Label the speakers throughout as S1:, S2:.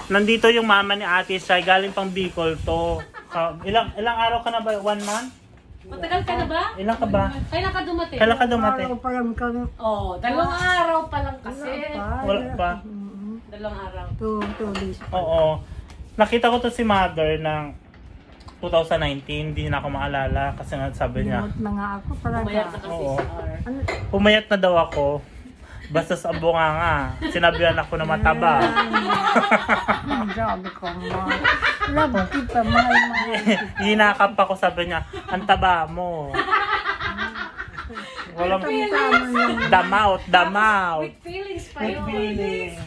S1: Nandito yung mama ni Ate Shai, galing pang Bicol to. Ilang araw ka na ba? 1 month?
S2: Matagal ka na ba?
S1: Ilang ka ba?
S2: Kailan ka dumating?
S1: Kailan ka dumating?
S3: Araw pa lang kami.
S2: Oh, 2 araw pa lang kasi.
S1: Wala pa.
S2: 2 araw.
S3: 2 days.
S1: Oo. Nakita ko to si mother ng 2019, hindi na ako maalala kasi nga sabi niya.
S3: Limot na nga ako talaga.
S2: Pumayat na kasi
S1: Oo.
S2: si R.
S3: Ano?
S1: Pumayat na daw ako. Basta sa bunganga. Sinabihan ako na mataba.
S3: Sabi ko, love kita, mahal.
S1: Hinakap ako, sabi niya, ang taba mo. Walang damaut.
S2: With feelings pa
S1: With
S2: yun.
S1: feelings.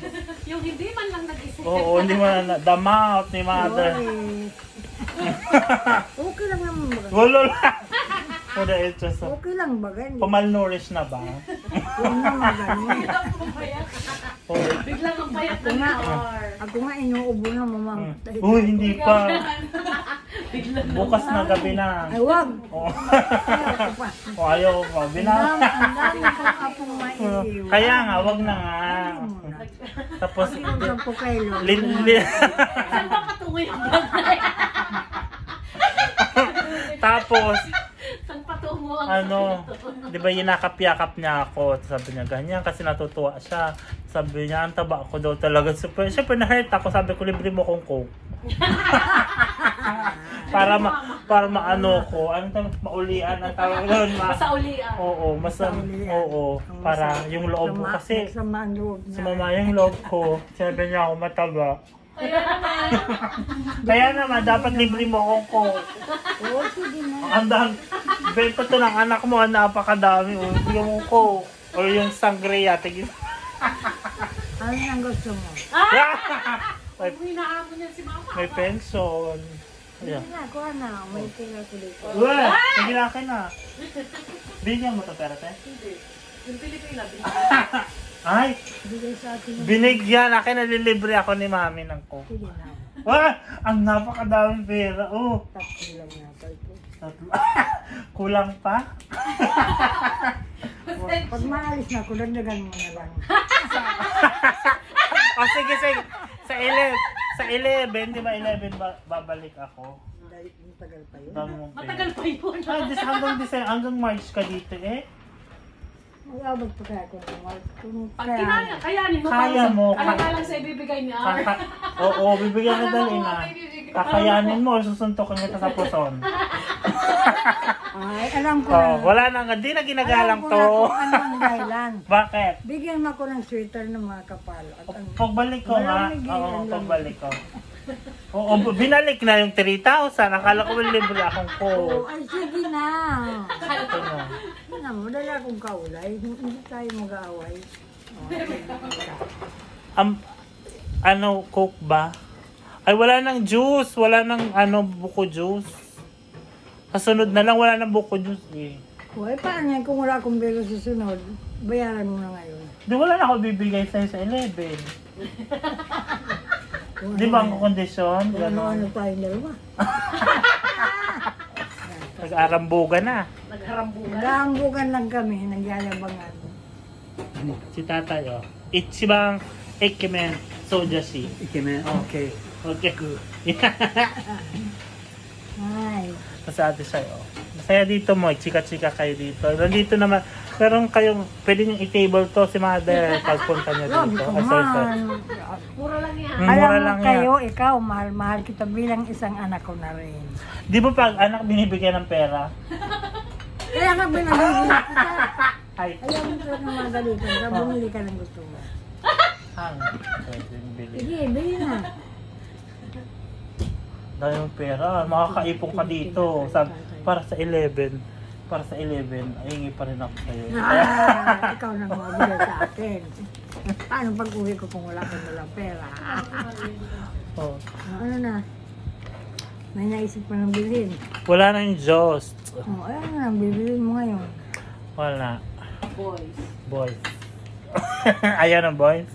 S2: Yung hindi man lang nag-isip.
S1: Oo, hindi mo na damaut ni mother.
S3: Okay lang naman ba?
S1: Gulo lang. Wala ito sa...
S3: Okay lang ba ganyan?
S1: Pumalnourish na ba?
S3: Huwag naman ganyan.
S1: Oo.
S2: Biglang ang payat na ni R.
S3: Ako nga inuubo na mamang.
S1: Uy, hindi pa.
S2: Biglang
S1: Bukas na gabi na.
S3: Ay, wag.
S1: Oo.
S3: Ayaw ko pa.
S1: O, ayaw ko. Binang.
S3: Ang dami kang apong maiiwan.
S1: Kaya nga, wag na nga. Tapos,
S3: Ang po kayo.
S2: Saan ba patungo yung vlog na yan?
S1: tapos,
S2: Saan patungo ang
S1: di ba yinakap-yakap niya ako. Sabi niya, ganyan, kasi natutuwa siya. Sabi niya, ang taba ko daw talaga. Siyempre, na-hurt ako. Sabi ko, libre mo kong coke. para maano ko. Maulian ang tawag doon.
S2: Masaulian.
S1: Oo, oo. Para yung loob ko. Kasi, sumama yung loob ko. Sinabi niya ako mataba. Kaya naman, dapat libre mo akong coke.
S3: Oo, sige na.
S1: Ang dami. Benta to ng anak mo, ang napakadami. O, bigyan mo ko. O yung sangria, tigil.
S3: Ano ang gusto mo?
S1: may,
S2: Hinahamon niya si mama.
S1: may pension.
S3: Hindi
S1: Ayan.
S3: na, kuha na. May tira ko dito.
S1: Uwe, nagilakin na. Bigyan mo to pera, te?
S2: Hindi. Yung Pilipina.
S1: Ay,
S3: Bigay sa akin.
S1: binigyan. Akin nalilibre ako ni mami ng coke.
S3: Sige na.
S1: Wah, ang napakadaming pera. Oh,
S3: Tatlo lang yata ito.
S1: tatlo. Kulang pa?
S3: Pag maalis na ako, dagdagan mo na lang.
S1: O sige. Sa 11, di ba 11 babalik ako?
S3: Dahil matagal pa yun.
S1: Dami mong pera.
S2: Matagal pa yun.
S1: Hanggang March ka dito eh.
S3: Mag-abot pa kaya kung
S2: Pag kinaya, kayanin mo.
S1: Kaya mo.
S2: Ano nga lang sa ibibigay ni R.
S1: Oo, bibigyan ka dali na. Kakayanin mo, susuntokin kita sa puson.
S3: Ay, alam ko
S1: Oh,
S3: na.
S1: wala na nga, di na ginagalang
S3: Alam ko
S1: to.
S3: na kung ano ang dahilan.
S1: Bakit?
S3: Bigyan mo ako ng sweater ng mga kapal. At ang
S1: Pagbalik ko nga.
S3: Malamig
S1: Oo,
S3: yan lang.
S1: pagbalik ko. Oo, binalik na yung 3,000. Akala ko libre akong
S3: Oo,
S1: coke.
S3: ay sige na.
S1: Ito mo.
S3: Ano mo, dala akong kaulay. Hindi tayo mag-aaway.
S1: Ano, coke ba? Ay, wala nang juice. Wala nang buko juice. Kasunod na lang, wala nang buko juice eh.
S3: Uy, paano yan kung wala akong belo susunod? Bayaran mo na ngayon.
S1: Di wala na ako bibigay sa'yo sa 11. Di ba ang kondisyon?
S3: Ano tayong dalawa?
S1: Nag-arambugan na.
S2: Nagharambugan.
S3: Naghahambugan lang kami, nagyayabangan.
S1: Si tatay, oh. Ichibang Ekimen Sojashi.
S4: Ikemen, okay.
S1: Okay.
S3: Ay,
S1: Sa ate sa'yo. Masaya dito mo, chika-chika kayo dito. Nandito naman, pero kayong, pwede nyo i-table to si mother pagpunta nyo
S3: grabe
S1: dito.
S3: ka
S1: Ah, sorry, sorry.
S3: man.
S2: Mura lang yan.
S1: Mura
S3: Alam
S1: lang
S3: mo
S1: yan.
S3: kayo, ikaw, mahal-mahal kita bilang isang anak ko na rin.
S1: Di ba pag anak binibigyan ng pera?
S3: Kaya nga binabili kita.
S1: Ay,
S3: Ayaw mo talaga ng mga galitan. Kaya bumili ka ng gusto mo.
S1: hang. Pwede yung bili.
S3: Sige, bili na.
S1: Dahil yung pera, makakaipong ka dito. Para sa 11. Para sa 11, ayingi pa rin ako sa'yo.
S3: Ikaw nang mabili sa akin. Paano pag-uwi ko kung wala kang dalang pera?
S1: Oh.
S3: Ano na? May naisip pa ng bilhin.
S1: Wala na yung Diyos.
S3: Oh, ano na, bibilin mo ngayon.
S1: Wala.
S2: Boys.
S1: Boys. Ayan ang boys.